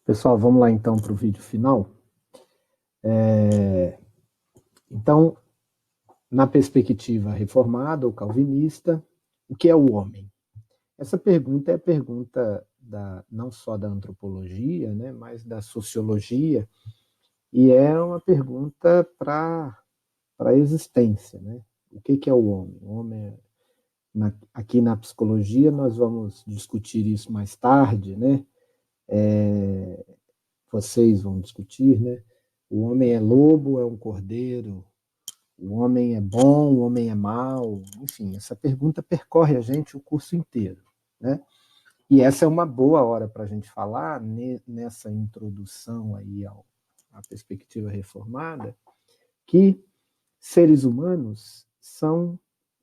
Pessoal, vamos lá então para o vídeo final. Então, na perspectiva reformada ou calvinista, o que é o homem? Essa pergunta é a pergunta não só da antropologia, né, mas da sociologia, e é uma pergunta para a existência. Né? O que é o homem? O homem aqui na psicologia nós vamos discutir isso mais tarde, né? Vocês vão discutir, né? O homem é lobo, é um cordeiro, o homem é bom, o homem é mau, enfim, essa pergunta percorre a gente o curso inteiro, né? E essa é uma boa hora para a gente falar nessa introdução aí à perspectiva reformada, que seres humanos são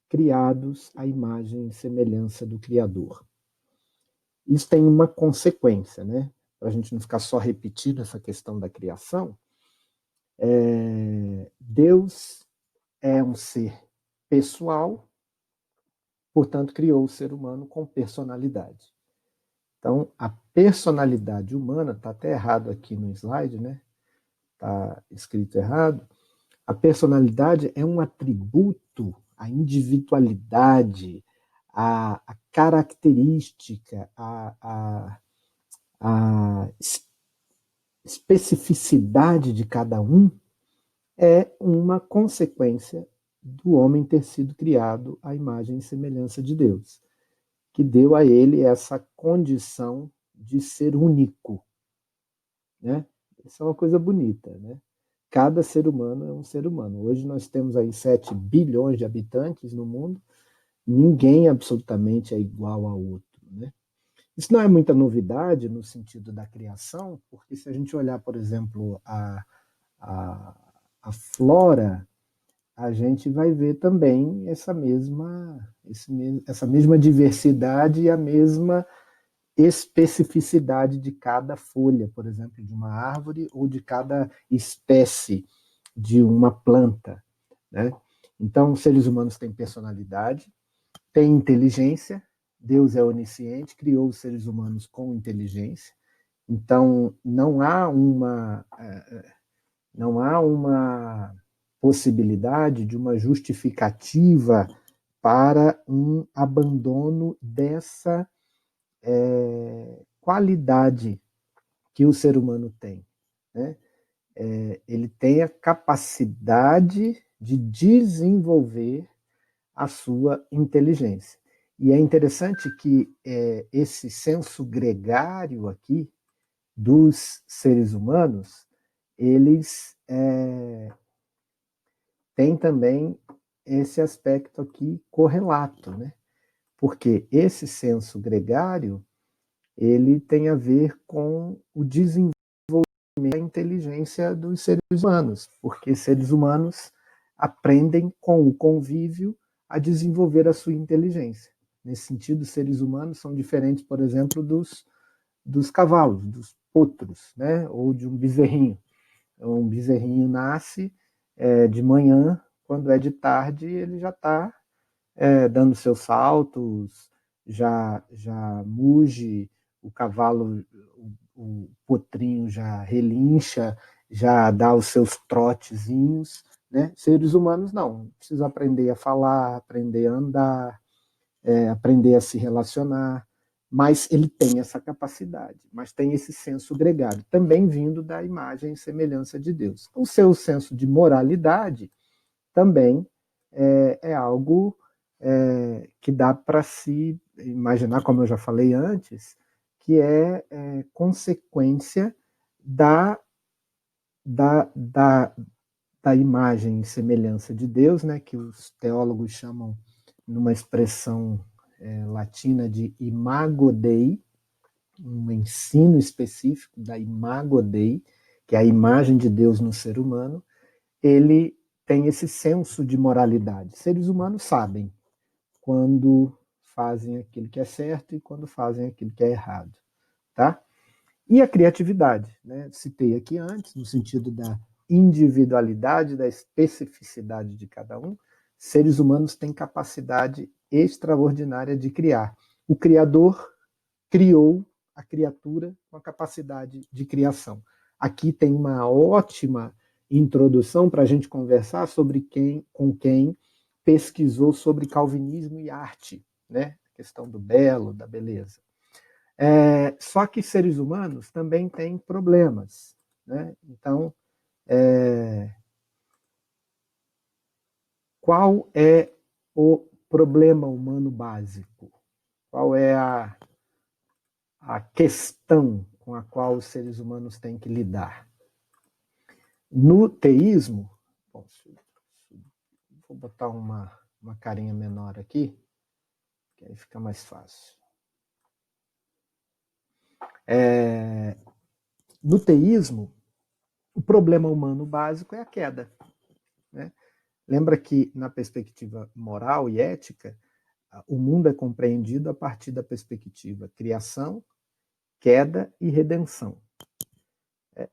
criados à imagem e semelhança do Criador. Isso tem uma consequência, né? Para a gente não ficar só repetindo essa questão da criação, Deus é um ser pessoal, portanto, criou o ser humano com personalidade. Então, a personalidade humana, está até errado aqui no slide, né? Está escrito errado. A personalidade é um atributo, a individualidade, a característica, a especificidade de cada um é uma consequência do homem ter sido criado à imagem e semelhança de Deus, que deu a ele essa condição de ser único. Né? Isso é uma coisa bonita. Né? Cada ser humano é um ser humano. Hoje nós temos aí 7 bilhões de habitantes no mundo, ninguém absolutamente é igual ao outro. Né? Isso não é muita novidade no sentido da criação, porque se a gente olhar, por exemplo, a flora, a gente vai ver também essa mesma diversidade e a mesma especificidade de cada folha, por exemplo, de uma árvore ou de cada espécie de uma planta. Né? Então, os seres humanos têm personalidade, têm inteligência, Deus é onisciente, criou os seres humanos com inteligência, então não há uma possibilidade de uma justificativa para um abandono dessa qualidade que o ser humano tem. Né? Ele tem a capacidade de desenvolver a sua inteligência. E é interessante que esse senso gregário aqui dos seres humanos, eles têm também esse aspecto aqui correlato, né? Porque esse senso gregário, ele tem a ver com o desenvolvimento da inteligência dos seres humanos, porque seres humanos aprendem com o convívio a desenvolver a sua inteligência. Nesse sentido, seres humanos são diferentes, por exemplo, dos cavalos, dos potros, né? Ou de um bezerrinho. Um bezerrinho nasce de manhã, quando é de tarde, ele já está dando seus saltos, já muge, o cavalo, o potrinho já relincha, já dá os seus trotezinhos. Né? Seres humanos não, precisa aprender a falar, aprender a andar, aprender a se relacionar, mas ele tem essa capacidade, mas tem esse senso gregário, também vindo da imagem e semelhança de Deus. O seu senso de moralidade também é algo que dá para se imaginar, como eu já falei antes, que é consequência da, da, da, da imagem e semelhança de Deus, né, que os teólogos chamam, numa expressão latina, de imago Dei, um ensino específico da imago Dei, que é a imagem de Deus no ser humano. Ele tem esse senso de moralidade. Seres humanos sabem quando fazem aquilo que é certo e quando fazem aquilo que é errado. Tá? E a criatividade, né? Citei aqui antes, no sentido da individualidade, da especificidade de cada um, seres humanos têm capacidade extraordinária de criar. O Criador criou a criatura com a capacidade de criação. Aqui tem uma ótima introdução para a gente conversar com quem pesquisou sobre calvinismo e arte, né? A questão do belo, da beleza. Só que seres humanos também têm problemas, né? Então, qual é o problema humano básico? Qual é a questão com a qual os seres humanos têm que lidar? No teísmo, bom, vou botar uma carinha menor aqui, que aí fica mais fácil. No teísmo, o problema humano básico é a queda, né? Lembra que, na perspectiva moral e ética, o mundo é compreendido a partir da perspectiva criação, queda e redenção.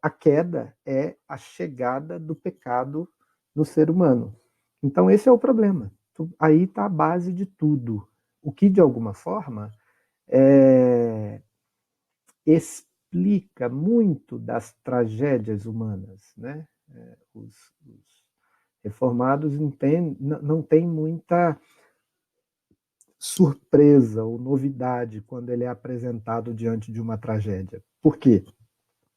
A queda é a chegada do pecado no ser humano. Então, esse é o problema. Aí está a base de tudo. O que, de alguma forma, explica muito das tragédias humanas, né? Os reformados não têm muita surpresa ou novidade quando ele é apresentado diante de uma tragédia. Por quê?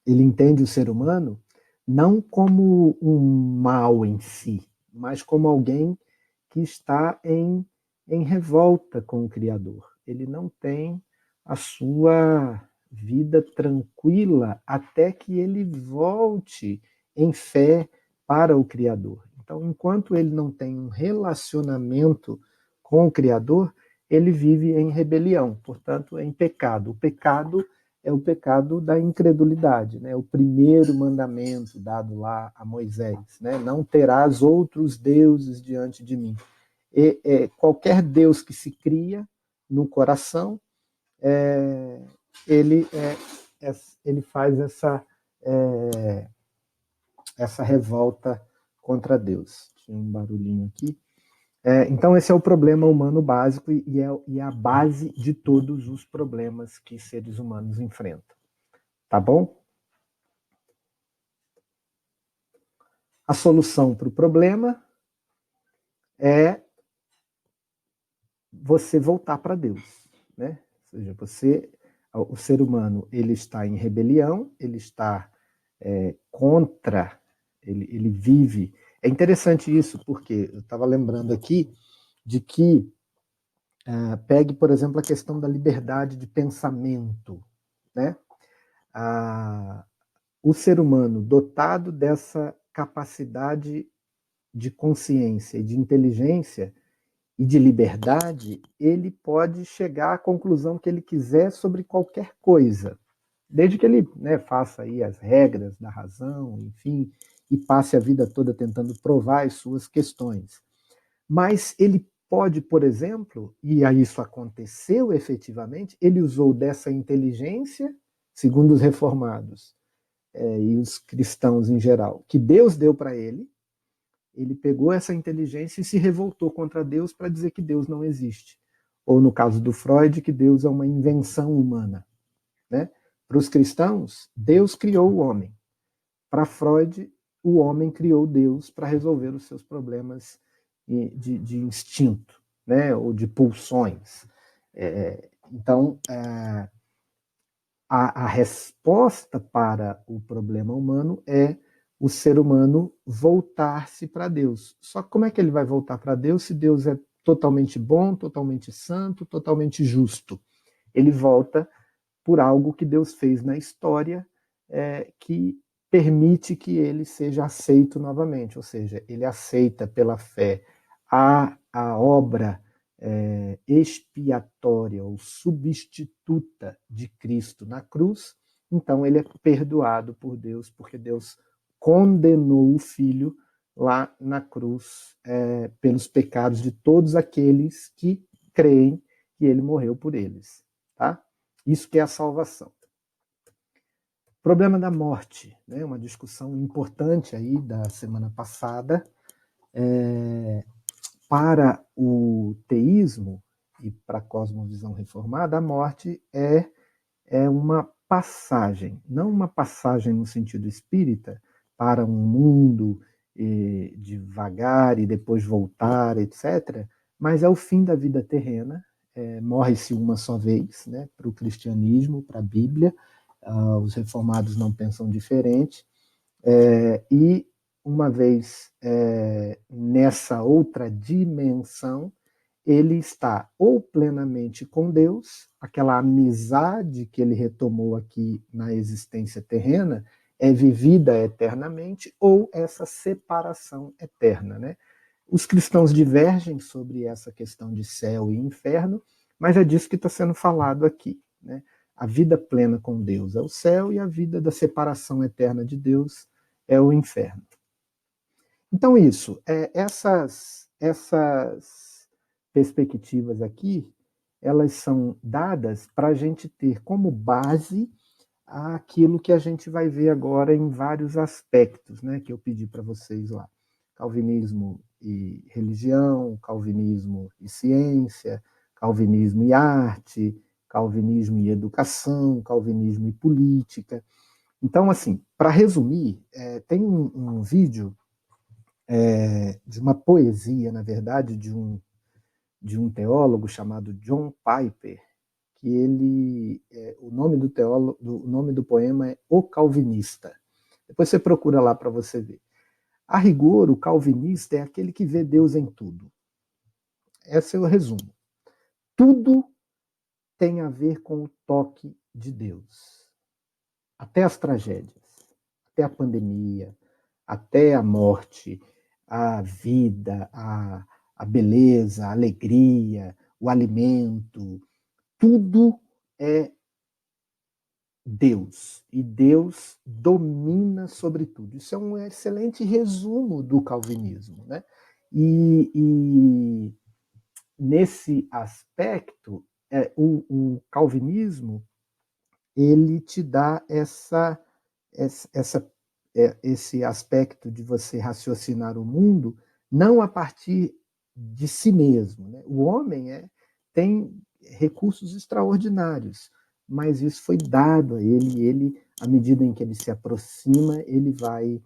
Ele entende o ser humano não como um mal em si, mas como alguém que está em revolta com o Criador. Ele não tem a sua vida tranquila até que ele volte em fé para o Criador. Então, enquanto ele não tem um relacionamento com o Criador, ele vive em rebelião, portanto, em pecado. O pecado é o pecado da incredulidade, né? O primeiro mandamento dado lá a Moisés, né? Não terás outros deuses diante de mim. Qualquer Deus que se cria no coração, ele faz essa revolta contra Deus. Tinha um barulhinho aqui. Então, esse é o problema humano básico e é a base de todos os problemas que seres humanos enfrentam. Tá bom? A solução para o problema é você voltar para Deus, né? Ou seja, o ser humano, ele está em rebelião, ele está contra, ele vive. É interessante isso, porque eu estava lembrando aqui de que pegue, por exemplo, a questão da liberdade de pensamento, né? O ser humano dotado dessa capacidade de consciência e de inteligência e de liberdade, ele pode chegar à conclusão que ele quiser sobre qualquer coisa, desde que ele, né, faça aí as regras da razão, enfim, e passe a vida toda tentando provar as suas questões. Mas ele pode, por exemplo, e aí isso aconteceu efetivamente, ele usou dessa inteligência, segundo os reformados e os cristãos em geral, que Deus deu para ele pegou essa inteligência e se revoltou contra Deus para dizer que Deus não existe. Ou, no caso do Freud, que Deus é uma invenção humana. Né? Para os cristãos, Deus criou o homem. Para Freud, o homem criou Deus para resolver os seus problemas de instinto, né? Ou de pulsões. Então, a resposta para o problema humano é o ser humano voltar-se para Deus. Só que como é que ele vai voltar para Deus se Deus é totalmente bom, totalmente santo, totalmente justo? Ele volta por algo que Deus fez na história que permite que ele seja aceito novamente, ou seja, ele aceita pela fé a obra expiatória ou substituta de Cristo na cruz, então ele é perdoado por Deus, porque Deus condenou o Filho lá na cruz pelos pecados de todos aqueles que creem que ele morreu por eles. Tá? Isso que é a salvação. Problema da morte, né? Uma discussão importante aí da semana passada. Para o teísmo e para a cosmovisão reformada, a morte é é uma passagem, não uma passagem no sentido espírita, para um mundo devagar e depois voltar, etc., mas é o fim da vida terrena. Morre-se uma só vez, né, para o cristianismo, para a Bíblia. Os reformados não pensam diferente. E uma vez nessa outra dimensão, ele está ou plenamente com Deus, aquela amizade que ele retomou aqui na existência terrena é vivida eternamente, ou essa separação eterna, né? Os cristãos divergem sobre essa questão de céu e inferno, mas é disso que está sendo falado aqui, né? A vida plena com Deus é o céu e a vida da separação eterna de Deus é o inferno. Então, isso, essas perspectivas aqui, elas são dadas para a gente ter como base aquilo que a gente vai ver agora em vários aspectos, né, que eu pedi para vocês lá. Calvinismo e religião, calvinismo e ciência, calvinismo e arte, calvinismo e educação, calvinismo e política. Então, assim, para resumir, tem um vídeo de uma poesia, na verdade, de um teólogo chamado John Piper, que o nome do teólogo, o nome do poema é O Calvinista. Depois você procura lá para você ver. A rigor, o calvinista é aquele que vê Deus em tudo. Esse é o resumo. Tudo tem a ver com o toque de Deus. Até as tragédias, até a pandemia, até a morte, a vida, a beleza, a alegria, o alimento, tudo é Deus. E Deus domina sobre tudo. Isso é um excelente resumo do calvinismo, né? E nesse aspecto, o calvinismo ele te dá esse aspecto de você raciocinar o mundo não a partir de si mesmo, né? O homem tem recursos extraordinários, mas isso foi dado a ele, e ele, à medida em que ele se aproxima, ele vai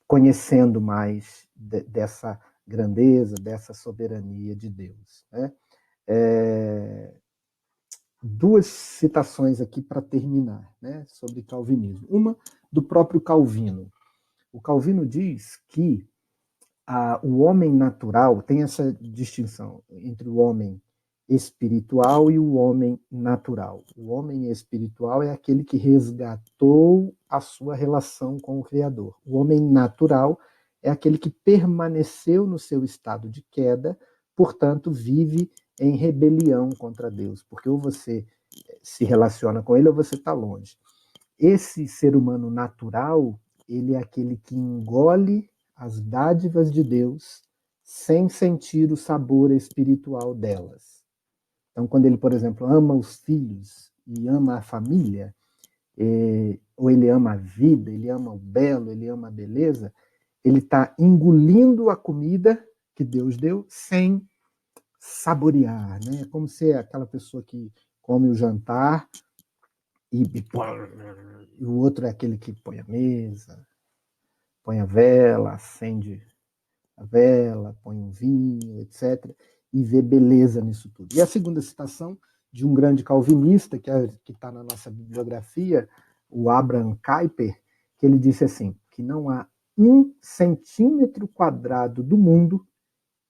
conhecendo mais dessa grandeza, dessa soberania de Deus, né? Duas citações aqui para terminar, né, sobre calvinismo. Uma do próprio Calvino. O Calvino diz que o homem natural tem essa distinção entre o homem espiritual e o homem natural. O homem espiritual é aquele que resgatou a sua relação com o Criador. O homem natural é aquele que permaneceu no seu estado de queda, portanto, vive em rebelião contra Deus, porque ou você se relaciona com ele ou você está longe. Esse ser humano natural, ele é aquele que engole as dádivas de Deus sem sentir o sabor espiritual delas. Então, quando ele, por exemplo, ama os filhos e ama a família, ou ele ama a vida, ele ama o belo, ele ama a beleza, ele está engolindo a comida que Deus deu sem saborear, né? Como se aquela pessoa que come o jantar e o outro é aquele que põe a mesa, põe a vela, acende a vela, põe um vinho, etc., e vê beleza nisso tudo. E a segunda citação de um grande calvinista, que está na nossa bibliografia, o Abraham Kuyper, que ele disse assim, que não há 1 centímetro quadrado do mundo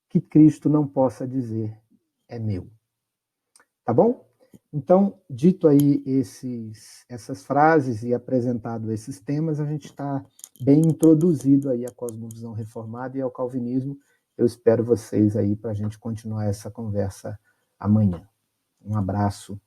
que Cristo não possa dizer é meu. Tá bom? Então, dito aí essas frases e apresentado esses temas, a gente está bem introduzido aí à cosmovisão reformada e ao calvinismo. Eu espero vocês aí para a gente continuar essa conversa amanhã. Um abraço.